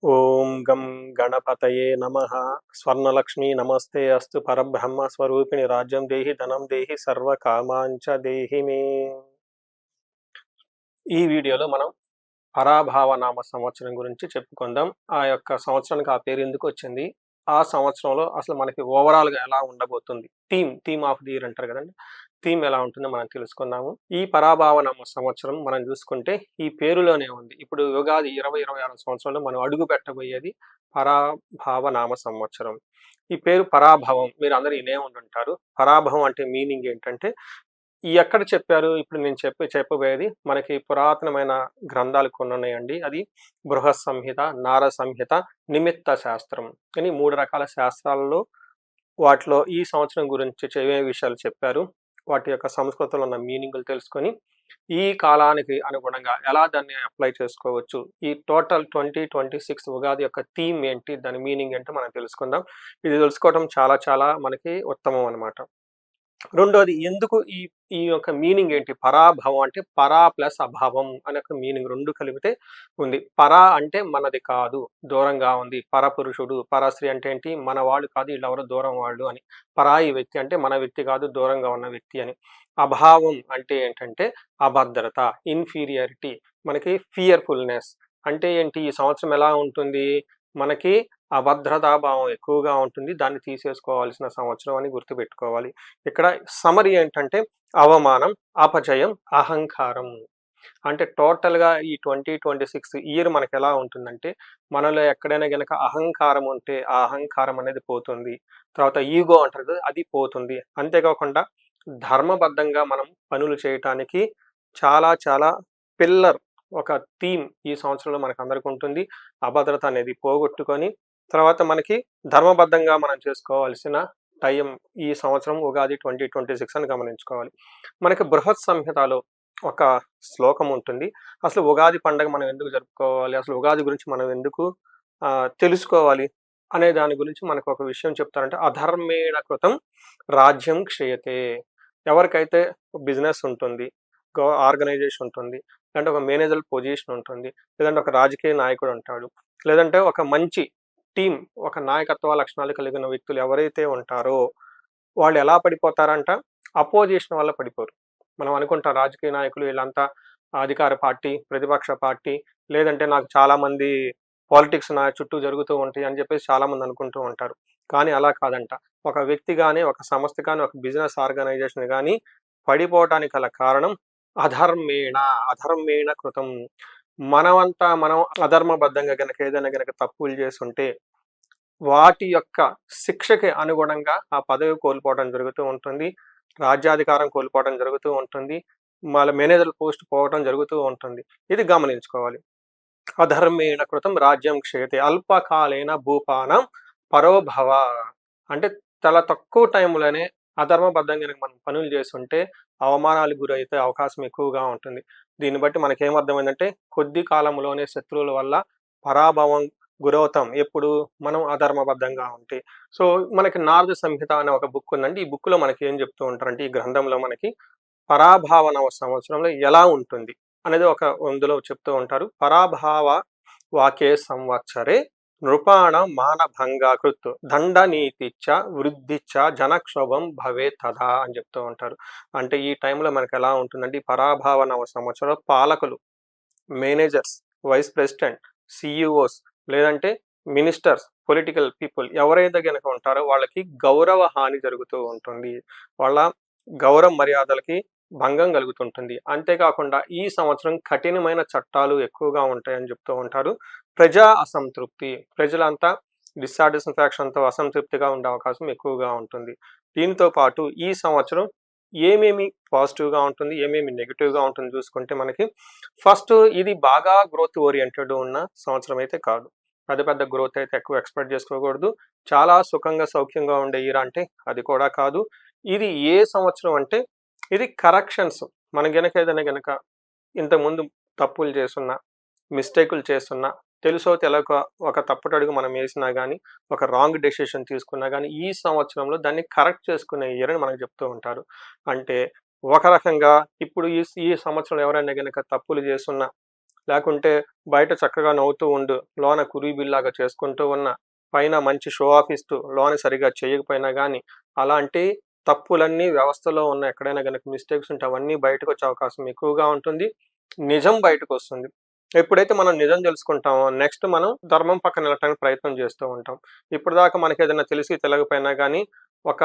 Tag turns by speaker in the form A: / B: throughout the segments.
A: ఓం గం గణపతయే నమః. స్వర్ణలక్ష్మి నమస్తే అస్తు. పరబ్రహ్మ స్వరూపిణి రాజ్యం దేహి ధనం దేహి సర్వకామాంచ దేహి మే. ఈ వీడియోలో మనం పరాభావ నామ సంవత్సరం గురించి చెప్పుకుందాం. ఆ యొక్క సంవత్సరానికి ఆ పేరు ఎందుకు వచ్చింది, ఆ సంవత్సరంలో అసలు మనకి ఓవరాల్గా ఎలా ఉండబోతుంది, థీమ్ ఆఫ్ ది ఇయర్ అంటారు కదండి, థీమ్ ఎలా ఉంటుందో మనం తెలుసుకుందాము. ఈ పరాభావ నామ సంవత్సరం మనం చూసుకుంటే ఈ పేరులోనే ఉంది. ఇప్పుడు యుగాది 2026 సంవత్సరంలో మనం అడుగు పెట్టబోయేది పరాభావ నామ సంవత్సరం. ఈ పేరు పరాభవం మీరు అందరూ ఇనే ఉంటుంటారు. పరాభవం అంటే మీనింగ్ ఏంటంటే ఎక్కడ చెప్పారు, ఇప్పుడు నేను చెప్పబోయేది మనకి పురాతనమైన గ్రంథాలు కొన్ని ఉన్నాయండి. అది బృహత్ సంహిత, నార సంహిత, నిమిత్త శాస్త్రం అని 3 రకాల శాస్త్రాలలో వాటిలో ఈ సంవత్సరం గురించి ఏమేమి విషయాలు చెప్పారు, వాటి యొక్క సంస్కృతంలో ఉన్న మీనింగులు తెలుసుకొని ఈ కాలానికి అనుగుణంగా ఎలా దాన్ని అప్లై చేసుకోవచ్చు, ఈ టోటల్ 2026 ఉగాది యొక్క థీమ్ ఏంటి, దాని మీనింగ్ ఏంటో మనం తెలుసుకుందాం. ఇది తెలుసుకోవడం చాలా చాలా మనకి ఉత్తమం అనమాట. రెండోది ఎందుకు ఈ ఈ యొక్క మీనింగ్ ఏంటి, పరాభవం అంటే పరా ప్లస్ అభావం అనే ఒక మీనింగ్ రెండు కలిపితే ఉంది. పరా అంటే మనది కాదు, దూరంగా ఉంది. పరపురుషుడు, పరస్త్రీ అంటే ఏంటి, మన వాళ్ళు కాదు, వీళ్ళెవరో దూరం వాళ్ళు అని. పరాయి వ్యక్తి అంటే మన వ్యక్తి కాదు, దూరంగా ఉన్న వ్యక్తి అని. అభావం అంటే ఏంటంటే అభద్రత, ఇన్ఫీరియారిటీ, మనకి ఫియర్ఫుల్నెస్ అంటే ఏంటి, ఈ సంవత్సరం ఎలా ఉంటుంది, మనకి అభద్రతాభావం ఎక్కువగా ఉంటుంది, దాన్ని తీసేసుకోవాల్సిన సంవత్సరం అని గుర్తుపెట్టుకోవాలి. ఇక్కడ సమరీ ఏంటంటే అవమానం, అపజయం, అహంకారం. అంటే టోటల్గా ఈ 2026 ఇయర్ మనకి ఎలా ఉంటుందంటే, మనలో ఎక్కడైనా గనక అహంకారం ఉంటే ఆ అహంకారం అనేది పోతుంది. తర్వాత ఈగో అంటారు కదా, అది పోతుంది. అంతేకాకుండా ధర్మబద్ధంగా మనం పనులు చేయటానికి చాలా చాలా పిల్లర్, ఒక థీమ్ ఈ సంవత్సరంలో మనకు అందరికి ఉంటుంది. అభద్రత అనేది పోగొట్టుకొని తర్వాత మనకి ధర్మబద్ధంగా మనం చేసుకోవాల్సిన టైం ఈ సంవత్సరం ఉగాది 2026 అని గమనించుకోవాలి. మనకి బృహత్ సంహితలో ఒక శ్లోకం ఉంటుంది. అసలు ఉగాది పండగ మనం ఎందుకు జరుపుకోవాలి, అసలు ఉగాది గురించి మనం ఎందుకు తెలుసుకోవాలి అనే దాని గురించి మనకు ఒక విషయం చెప్తారంటే, అధర్మేణ కృతం రాజ్యం క్షయతే. ఎవరికైతే బిజినెస్ ఉంటుంది, ఆర్గనైజేషన్ ఉంటుంది, లేదంటే ఒక మేనేజర్ పొజిషన్ ఉంటుంది, లేదంటే ఒక రాజకీయ నాయకుడు ఉంటాడు, లేదంటే ఒక మంచి టీం, ఒక నాయకత్వ లక్షణాలు కలిగిన వ్యక్తులు ఎవరైతే ఉంటారో వాళ్ళు ఎలా పడిపోతారంట, అపోజిషన్ వల్ల పడిపోరు. మనం అనుకుంటాం రాజకీయ నాయకులు వీళ్ళంతా అధికార పార్టీ, ప్రతిపక్ష పార్టీ, లేదంటే నాకు చాలా మంది పాలిటిక్స్ నా చుట్టూ జరుగుతూ ఉంటాయి అని చెప్పేసి చాలా మంది అనుకుంటూ ఉంటారు. కానీ అలా కాదంట. ఒక వ్యక్తి కానీ, ఒక సంస్థ కానీ, ఒక బిజినెస్ ఆర్గనైజేషన్ కానీ పడిపోవటానికి గల కారణం అధర్మేణ, అధర్మేణ కృతం. మనమంతా మనం అధర్మబద్ధంగా గనక ఏదైనా గనక తప్పులు చేస్తుంటే వాటి యొక్క శిక్షకి అనుగుణంగా ఆ పదవి కోల్పోవడం జరుగుతూ ఉంటుంది, రాజ్యాధికారం కోల్పోవడం జరుగుతూ ఉంటుంది, మళ్ళీ మేనేజర్ పోస్ట్ పోవడం జరుగుతూ ఉంటుంది. ఇది గమనించుకోవాలి. అధర్మేణ కృతం రాజ్యం క్షయతే అల్పకాలైన భూపానం పరోభవ. అంటే చాలా తక్కువ టైంలోనే అధర్మబద్ధంగా కనుక మనం పనులు చేస్తుంటే అవమానాలకు గురైతే అవకాశం ఎక్కువగా ఉంటుంది. దీన్ని బట్టి మనకేమర్థమైందంటే కొద్ది కాలంలోనే శత్రువుల వల్ల పరాభవం గురవుతాం ఎప్పుడు మనం అధర్మబద్ధంగా ఉంటే. సో మనకి నారద సంహిత అనే ఒక బుక్ ఉందండి. ఈ బుక్ లో మనకి ఏం చెప్తూ ఉంటారంటే, ఈ గ్రంథంలో మనకి పరాభావ నవ సంవత్సరంలో ఎలా ఉంటుంది అనేది ఒక అందులో చెప్తూ ఉంటారు. పరాభావ వాకే సంవత్సరే నృపాణ మానభంగాకృత్ దండనీతిచ్చ వృద్ధిచ్చ జనక్షోభం భవే తథా అని చెప్తూ ఉంటారు. అంటే ఈ టైంలో మనకి ఎలా ఉంటుందంటే, ఈ పరాభావ నవ సంవత్సరంలో పాలకులు, మేనేజర్స్, వైస్ ప్రెసిడెంట్, సిఇఓస్, లేదంటే మినిస్టర్స్, పొలిటికల్ పీపుల్ ఎవరైతే గనక ఉంటారో వాళ్ళకి గౌరవ హాని జరుగుతూ ఉంటుంది, వాళ్ళ గౌరవ మర్యాదలకి భంగం కలుగుతుంటుంది. అంతేకాకుండా ఈ సంవత్సరం కఠినమైన చట్టాలు ఎక్కువగా ఉంటాయని చెప్తూ ఉంటారు. ప్రజా అసంతృప్తి, ప్రజలంతా డిస్సాటిస్ఫాక్షన్తో అసంతృప్తిగా ఉండే అవకాశం ఎక్కువగా ఉంటుంది. దీంతో పాటు ఈ సంవత్సరం ఏమేమి పాజిటివ్గా ఉంటుంది, ఏమేమి నెగిటివ్గా ఉంటుంది చూసుకుంటే మనకి ఫస్ట్, ఇది బాగా గ్రోత్ ఓరియంటెడ్ ఉన్న సంవత్సరం అయితే కాదు. పెద్ద పెద్ద గ్రోత్ అయితే ఎక్కువ ఎక్స్పెక్ట్ చేసుకోకూడదు. చాలా సుఖంగా సౌఖ్యంగా ఉండే ఇయర్ అంటే అది కూడా కాదు. ఇది ఏ సంవత్సరం అంటే ఇది కరెక్షన్స్. మనం గనక ఏదైనా గనక ఇంతకుముందు తప్పులు చేస్తున్నా, మిస్టేకులు చేస్తున్నా, తెలుసో తెలియక ఒక తప్పుటడుగు మనం వేసినా కానీ, ఒక రాంగ్ డెసిషన్ తీసుకున్నా కానీ ఈ సంవత్సరంలో దాన్ని కరెక్ట్ చేసుకునే ఇయర్ అని మనకు చెప్తూ ఉంటారు. అంటే ఒక రకంగా ఇప్పుడు ఈ ఈ సంవత్సరం ఎవరైనా గనక తప్పులు చేస్తున్నా లేకుంటే బయట చక్కగా నవ్వుతూ ఉండు, లోన కురీబిల్లాగా చేసుకుంటూ ఉన్న, పైన మంచి షో ఆఫ్ ఇస్తూ లోన సరిగ్గా చేయకపోయినా గానీ, అలాంటి తప్పులన్నీ వ్యవస్థలో ఉన్న ఎక్కడైనా గనక మిస్టేక్స్ ఉంటే అవన్నీ బయటకొచ్చే అవకాశం ఎక్కువగా ఉంటుంది. నిజం బయటకొస్తుంది. ఎప్పుడైతే మనం నిజం తెలుసుకుంటామో నెక్స్ట్ మనం ధర్మం పక్కన వెళ్ళటానికి ప్రయత్నం చేస్తూ ఉంటాం. ఇప్పటిదాకా మనకేదైనా తెలిసి తెలవకపోయినా గానీ ఒక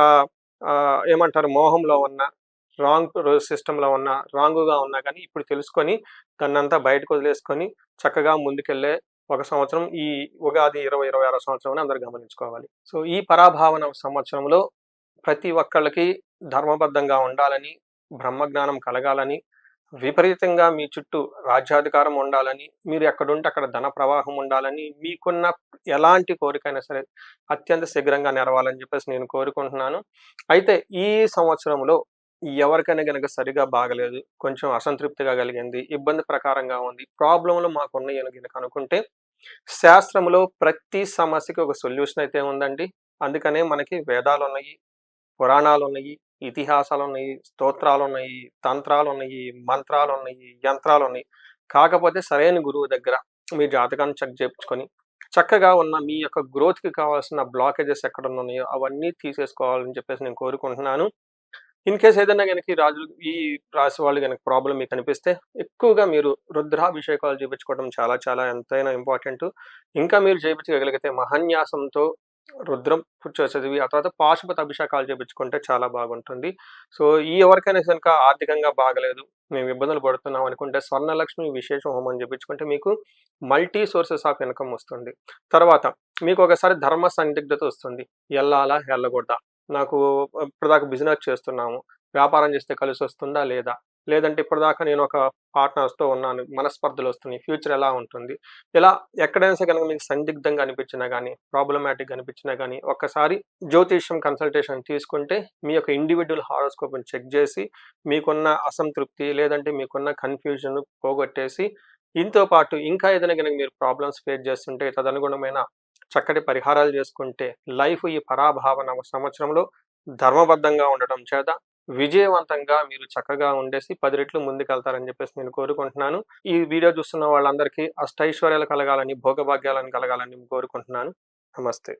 A: ఏమంటారు మోహంలో ఉన్న, సిస్టమ్‌లో ఉన్న, రాంగ్‌గా ఉన్నా గానీ ఇప్పుడు తెలుసుకొని దాన్నంతా బయటకొదిలేసుకొని చక్కగా ముందుకెళ్ళే ఒక సంవత్సరం ఈ ఉగాది 2026 సంవత్సరం అని అందరూ గమనించుకోవాలి. సో, ఈ పరాభావన సంవత్సరంలో ప్రతి ఒక్కళ్ళకి ధర్మబద్ధంగా ఉండాలని, బ్రహ్మజ్ఞానం కలగాలని, విపరీతంగా మీ చుట్టూ రాజ్యాధికారం ఉండాలని, మీరు ఎక్కడుంటే అక్కడ ధన ప్రవాహం ఉండాలని, మీకున్న ఎలాంటి కోరికైనా సరే అత్యంత శీఘ్రంగా నెరవాలని చెప్పేసి నేను కోరుకుంటున్నాను. అయితే ఈ సంవత్సరంలో ఎవరికైనా గనక సరిగ్గా బాగలేదు, కొంచెం అసంతృప్తిగా కలిగింది, ఇబ్బంది ప్రకారంగా ఉంది, ప్రాబ్లమ్‌లు మాకున్నాయని గనక అనుకుంటే, శాస్త్రంలో ప్రతి సమస్యకి ఒక సొల్యూషన్ అయితే ఉందండి. అందుకనే మనకి వేదాలున్నాయి, పురాణాలున్నాయి, ఇతిహాసాలున్నాయి, స్తోత్రాలున్నాయి, తంత్రాలున్నాయి, మంత్రాలున్నాయి, యంత్రాలున్నాయి. కాకపోతే సరైన గురువు దగ్గర మీ జాతకాన్ని చెక్ చేపించుకొని, చక్కగా ఉన్న మీ యొక్క గ్రోత్‌కి కావాల్సిన బ్లాకేజెస్ ఎక్కడున్నాయో అవన్నీ తీసేసుకోవాలని చెప్పేసి నేను కోరుకుంటున్నాను. ఇన్ కేస్ ఏదైనా గనక ఈ రాశి వాళ్ళు గనక ప్రాబ్లమ్ మీకు కనిపిస్తే ఎక్కువగా మీరు రుద్రాభిషేకాలు చేపించుకోవడం చాలా చాలా ఎంతైనా ఇంపార్టెంటు. ఇంకా మీరు చేపించగలిగితే మహాన్యాసంతో రుద్రం చదివి ఆ తర్వాత పాశుపత అభిషేకాలు చేపించుకుంటే చాలా బాగుంటుంది. సో, ఎవరికైనా గనక ఆర్థికంగా బాగలేదు, మేము ఇబ్బందులు పడుతున్నాం అనుకుంటే స్వర్ణలక్ష్మి విశేష హోమం చేపించుకుంటే మీకు మల్టీ సోర్సెస్ ఆఫ్ ఇన్‌కమ్ వస్తుంది. తర్వాత మీకు ఒకసారి ధర్మ సందిగ్ధత వస్తుంది. ఎళ్ళాలా? ఎళ్ళకూడదా? నాకు ఇప్పటిదాకా బిజినెస్ చేస్తున్నాము. వ్యాపారం చేస్తే కలిసొస్తుందా? లేదా? లేదంటే ఇప్పటిదాకా నేను ఒక పార్ట్నర్స్‌తో ఉన్నాను. మనస్పర్ధలొస్తున్నాయి. ఫ్యూచర్ ఎలా ఉంటుంది? ఇలా ఎక్కడైనా సరే గనుక మీకు సందిగ్ధంగా అనిపించినా గానీ, ప్రాబ్లమాటిక్‌గా అనిపించినా గానీ, ఒక్కసారి జ్యోతిష్యం కన్సల్టేషన్ తీసుకుంటే, మీ యొక్క ఇండివిడ్యువల్ హారోస్కోప్‌ని చెక్ జేసి, మీకున్న అసంతృప్తి లేదంటే మీకున్న కన్‌ఫ్యూజన్ పోగొట్టేసి, దీంతో పాటు ఇంకా ఏదైనా గనుక మీరు ప్రాబ్లమ్స్ ఫేస్ చేస్తుంటే తదనుగుణమైన చక్కటి పరిహారాలు చేసుకుంటే లైఫ్ ఈ పరాభావన సంవత్సరంలో ధర్మబద్ధంగా ఉండటం చేత విజయవంతంగా మీరు చక్కగా ఉండేసి 10 రెట్లు ముందుకెళ్తారని చెప్పేసి నేను కోరుకుంటున్నాను. ఈ వీడియో చూస్తున్న వాళ్ళందరికీ అష్టైశ్వర్యాలు కలగాలని, భోగభాగ్యాలను కలగాలని కోరుకుంటున్నాను. నమస్తే.